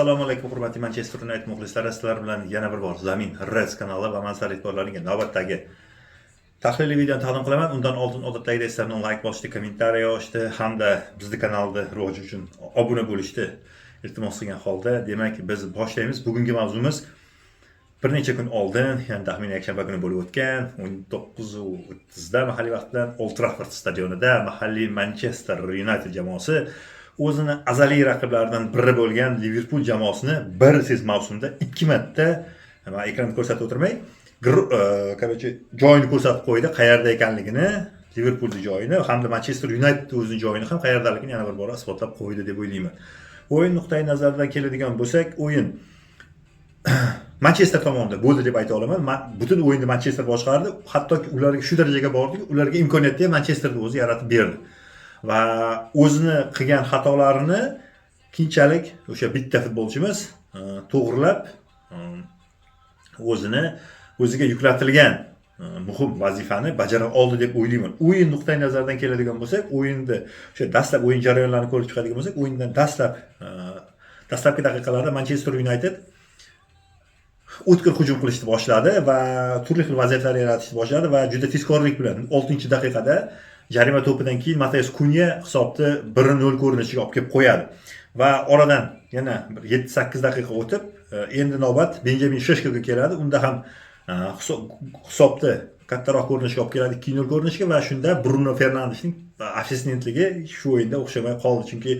Assalomu alaykum hurmatli Manchester United muxlislari, sizlar bilan yana bir bor Zamin Reds kanali va Mansar e'tiborlaringizga navbatdagi tahliliy videoni taqdim qilaman. Undan oldin odatdagidek sizlardan like bosishni, kommentariy yozishni hamda bizning kanalni rivoji uchun obuna bo'lishni iltimos qilgan holda, demak biz boshlaymiz. Bugungi mavzumiz bir necha kun oldin, ya'ni taxminan yakshanba kuni bo'lib o'tgan 19:30 da mahalliy vaqt bilan Old Trafford stadionida mahalliy Manchester United jamoasi o'zini azaliy raqiblaridan biri bo'lgan Liverpool jamoasini bir mavsumda 2 marta, men ekranda ko'rsatib o'tirmay, joyini ko'rsatib qo'ydi, qayerda ekanligini, Liverpoolning joyini hamda Manchester United o'zining joyini ham qayerdaligini yana bir bora isbotlab qo'ydi deb o'ylayman. O'yin nuqtai nazaridan keladigan bo'lsak, o'yin Manchester tomonidan bo'ldi deb ayta olaman. Butun o'yinni Manchester boshqardi, hattoki ularga shu darajaga bordiki, ularga imkoniyatni ham Manchesterning o'zi yaratib berdi. Va o'zini qilgan xatolarini keyinchalik o'sha bitta futbolchimiz to'g'rilab, o'ziga yuklatilgan muhim vazifani bajara oldi deb o'ylayman. O'yin nuqtai nazaridan keladigan bo'lsak, o'yinda o'sha dastlab o'yin jarayonlarini ko'rib chiqadigan bo'lsak, o'yindan dastlabki daqiqalarda Manchester United o'tkir hujum qilishni boshladi va turli xil vaziyatlar yaratishni boshladi va juda tezkorlik bilan 6-daqiqada jarima to'pidan keyin Matheus Cunha hisobni 1-0 ko'rinishiga olib kelib qo'yadi. Va oradan yana 7-8 daqiqa o'tib, endi navbat Benjamin Sheshkoga keladi. Unda ham hisobni kattaroq ko'rinishga olib keladi, 2-0 ko'rinishga, va shunda Bruno Fernandesning assistentligi shu o'yinda o'xshamay qoldi. Chunki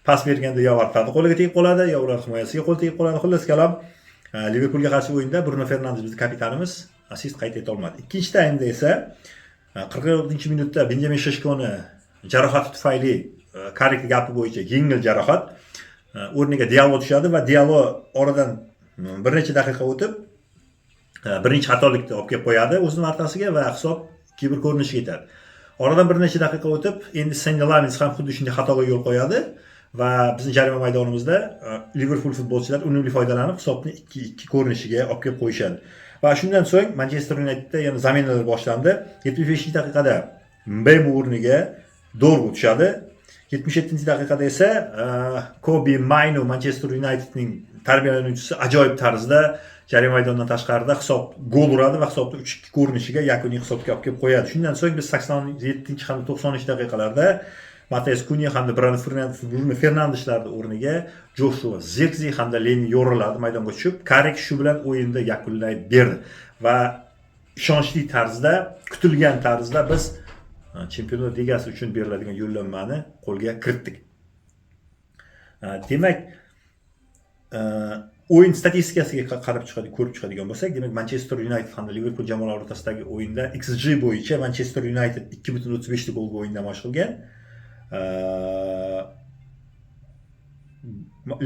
pas berganda yo Vartani qo'liga tegib qoladi, yo ular himoyasiga qo'l tegib qoladi. Xullas kalom, Liverpoolga qarshi o'yinda Bruno Fernandes bizning kapitanimiz assist qayd eta olmadi. Ikkinchi taymda esa 46-minutda Benjamin Sheshkoni jarohati tufayli Karikning gapi bo'yicha yengil jarohat, o'rniga Diallo tushadi va Diallo oradan bir necha daqiqa o'tib birinchi xatolikni olib kelib qo'yadi o'zining martasiga va hisob 2-1 ko'rinishiga yetadi. Oradan bir necha daqiqa o'tib endi Saint Lamins ham xuddi shunday xatoga yo'l qo'yadi va bizning jarima maydonimizda Liverpool futbolchilari unumli foydalanib hisobni 2-2 ko'rinishiga olib kelib qo'yishadi. Va shundan so'ng Manchester Unitedda yana zaminalar boshlandi. 75-daqiqada Mbeumo o'rniga Dorgu tushadi. 77-daqiqada esa Kobe Mainoo, Manchester Unitedning tarbiyalanuvchisi, ajoyib tarzda jarima maydonidan tashqarida gol uradi va hisobni 3-2 ko'rinishiga, yakuniy hisobga olib kelib qo'yadi. Shundan so'ng biz 87 hamda 90-daqiqalarda Matheus Cunha hamda Bruno Fernandeslarning o'rniga Joshua Zirkzee hamda Leni yoriladi, maydonga tushib, Karik shu bilan o'yinni yakunlay berdi va ishonchli tarzda, kutilgan tarzda biz Chempionlar Ligasi uchun beriladigan yo'llanmani qo'lga kiritdik. Demak, o'yin statistikasiga ko'rib chiqadigan bo'lsak, demak Manchester United hamda Liverpool jamoalari o'rtasidagi o'yinda XG bo'yicha Manchester United 2.35 ta golga o'yin namoyish qilgan.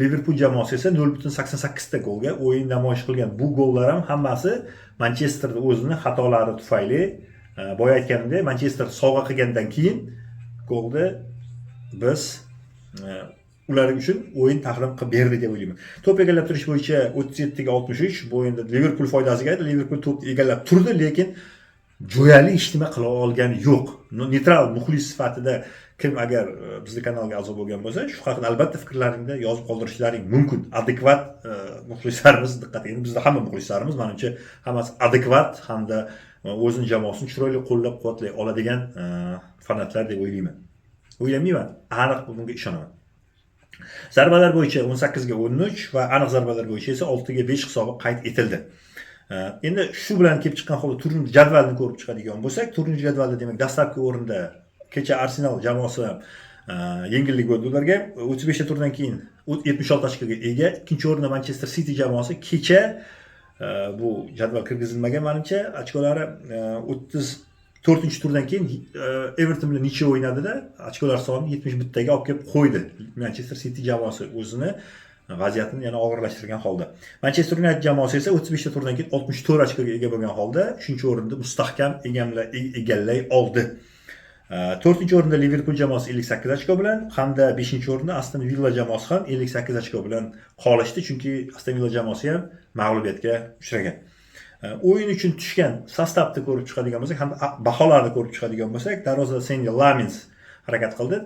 Liverpool jamoasi esa 0.88 ta golga o'yin namoyish qilgan. Bu gollar ham hammasi Manchesterning o'zining xatolari tufayli. Boya aytganimdek, Manchester sovg'a qilgandan keyin golni biz ular uchun o'yin taqdim qilib berdi deb o'ylayman. To'p egallab turish bo'yicha 37 ga 63 bu o'yinda Liverpool foydasiga edi. Liverpool to'pni egallab turdi, lekin jo'yali ishtima qila olgani yo'q. Neytral muxlis sifatida kim agar bizning kanalga a'zo bo'lgan bo'lsa, shu haqida albatta fikrlaringni yozib qoldirishlaring mumkin. Adekvat muxlislarimiz, diqqatingni, bizda hamma muxlislarimiz, menimcha hammasi adekvat hamda o'zining jamoasini chiroyli qo'llab-quvvatlay oladigan fanatlar deb o'ylayman. O'ylamayman, aniq bunga ishonaman. Zarbalar bo'yicha 18 ga 13 va aniq zarbalar bo'yicha esa 6 ga 5 hisobi qayd etildi. Endi shu bilan kelib chiqqan holda turnir jadvalini ko'rib chiqadigan bo'lsak, turnir jadvalida demak dastlabki o'rinda kecha Arsenal jamoasi yengillik bo'ldi ularga. 35 ta turdan keyin 76 ochkoga ega. Ikkinchi o'rinda Manchester City jamoasi kecha bu jadval kirgizilmagan, menimcha ochkolari 34-turdan keyin Everton bilan necha o'ynadida ochkolar sonini 71 taga olib kelib qo'ydi. Manchester City jamoasi o'zini vaziyatini yana og'irlashtirgan holda. Manchester United jamoasi esa 35 ta turdan keyin 64 ochkoga ega bo'lgan holda 3-o'rinda mustahkam egallay oldi. 4-o'rinda Liverpool jamoasi 58 ochko bilan hamda 5-o'rinda Aston Villa jamoasi ham 58 ochko bilan qolishdi, chunki Aston Villa jamoasi ham mag'lubiyatga uchragan. O'yin uchun tushgan sostavni ko'rib chiqadigan bo'lsak, hamda baholarni ko'rib chiqadigan bo'lsak, darvozada Saint Lamins harakat qildi.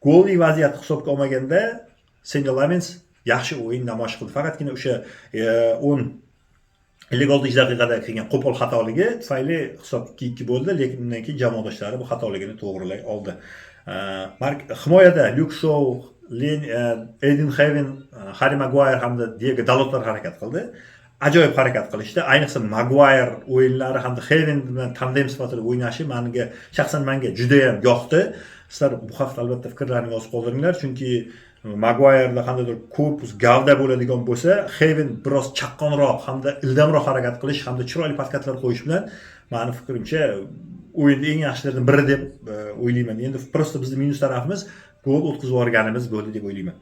Golli vaziyat hisobga olmaganda Saint Lamins yaxshi o'yin namoyish qildi. Faqatgina o'sha 56 daqiqada qilgan qo'pol xatoligi tufayli hisob 2-2 bo'ldi, lekin undan keyin jamoadoshlari bu xatoligini to'g'rilay oldi. Himoyada Luke Shaw, Eden Haven, Harry Maguire hamda Diego Dalotlar harakat qildi. Ajoyib harakat qilishdi. Ayniqsa Maguire o'yinlari hamda Haven bilan tandem sifatida o'ynashi shaxsan menga juda ham yoqdi. Sizlar bu haqda albatta fikrlaringizni yozib qoldiringlar, chunki Maguire'da qandaydir korpus gavda bo'ladigan bo'lsa, Haven biroz chaqqonroq hamda ildamroq harakat qilish hamda chiroyli paskatlar qo'yish bilan meni fikrimcha o'yinda eng yaxshilardan biri deb o'ylayman. Endi prosta bizning minus tarafimiz gol o'tkazib yuborganimiz bo'ldi deb o'ylayman.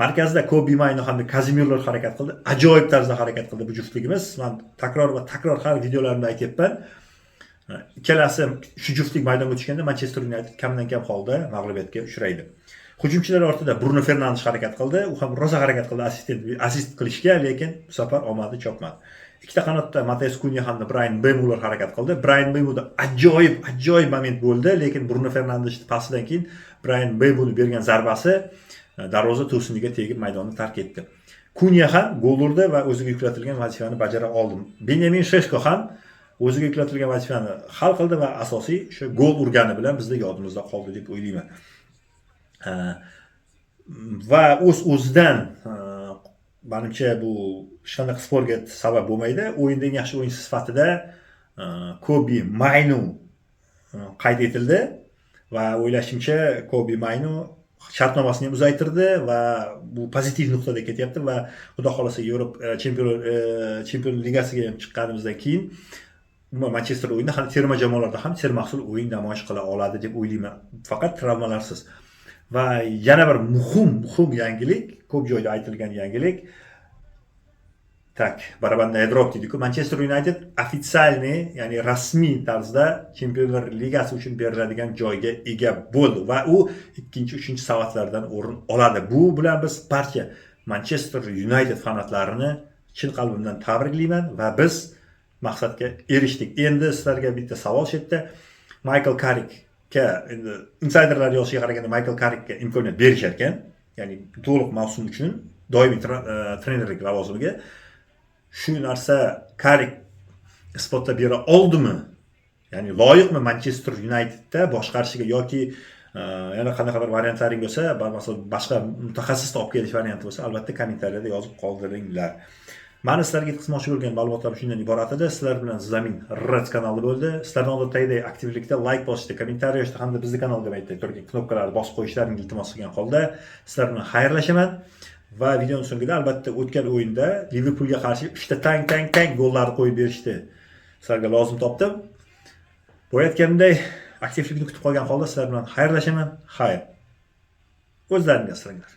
Markazda Kobe Mayno hamda Kazimierlar harakat qildi. Ajoyib tarzda harakat qildi bu juftligimiz. Men takror va takror har videolarimda aytyapman. Ikkalasi shu juftlik maydonga tushganda Manchester United kamdan kam holda mag'lubiyatga uchraydi. Hujumchilar ortida Bruno Fernandes harakat qildi. U ham rosa harakat qildi assist qilishga, lekin bu safar omadi chopmadi. Ikkita qanotda Mateus Cunha hamda Brian Mbeumolar harakat qildi. Brian Mbeumoda ajoyib moment bo'ldi, lekin Bruno Fernandes pasidan keyin Brian Mbeumo bergan zarbasi darvoza to'siniga tegib maydonni tark etdi. Cunha ham gol urdi va o'ziga yuklatilgan vazifani bajara oldi. Benjamin Sheshko ham o'ziga yuklatilgan vazifani hal qildi va asosiy shu gol urgani bilan bizda yodimizda qoldi deb o'ylayman. Va o'zidan menimcha bu hech qanday sportga sabab bo'lmaydi. O'yinda eng yaxshi o'yinchi sifatida Kobe Mayno qayd etildi va o'ylashimcha Kobe Mayno shartnomasini ham uzaytirdi va bu pozitiv nuqtada ketyapti va xudo xolasa Yevropa Chempionlar Ligasiga ham chiqqanimizdan keyin Manchester o'yinda ham terma jamoalarda ham sermahsul o'yin namoyish qila oladi deb o'ylayman. Faqat travmalarsiz. Va yana bir muhim yangilik, ko'p joyda aytilgan yangilik. Barabanda drop deydi-ku. Manchester United ofitsialniy, ya'ni rasmiy tarzda Chempionlar Ligasi uchun beriladigan joyga ega bo'ldi va u 2-3 savatlardan o'rin oladi. Bu bilan biz barcha Manchester United fanatlarini chin qalbimdan tabriklayman va biz maqsadga erishdik. Endi sizlarga bitta savol shetda. Michael Carrickga endi insiderlar yozishiga qaraganda Michael Carrickga imkoniyat berishar ekan, ya'ni to'liq mavsum uchun doimiy trenerlik lavozimiga. Shu narsa Carrick isbotlab bera oldimi? Ya'ni loyiqmi Manchester Unitedda boshqarishiga yoki yana qanday variantlaring bo'lsa, masalan boshqa mutaxassisni olib kelish varianti bo'lsa, albatta kommentariyada yozib qoldiringlar. Meni sizlarga yetkazmoqchi bo'lgan ma'lumotlarim shundan iborat edi. Sizlar bilan Zamin Reds kanali bo'ldi. Sizlardan odatdagidek aktivlikda like bosishda, kommentariy yozishda hamda bizning kanalga turgan knopkalarni bosib qo'yishlaringizni iltimos qilgan holda sizlar bilan xayrlashaman. Va videoning so'ngida albatta o'tgan o'yinda Liverpoolga qarshi 3 ta tang gollarni qo'yib berishdi. Sizlarga lozim topdim. Bo'layotganday aktivlikni kutib qolgan holda sizlar bilan xayrlashaman. Xayr. O'zlaringiz asranglar.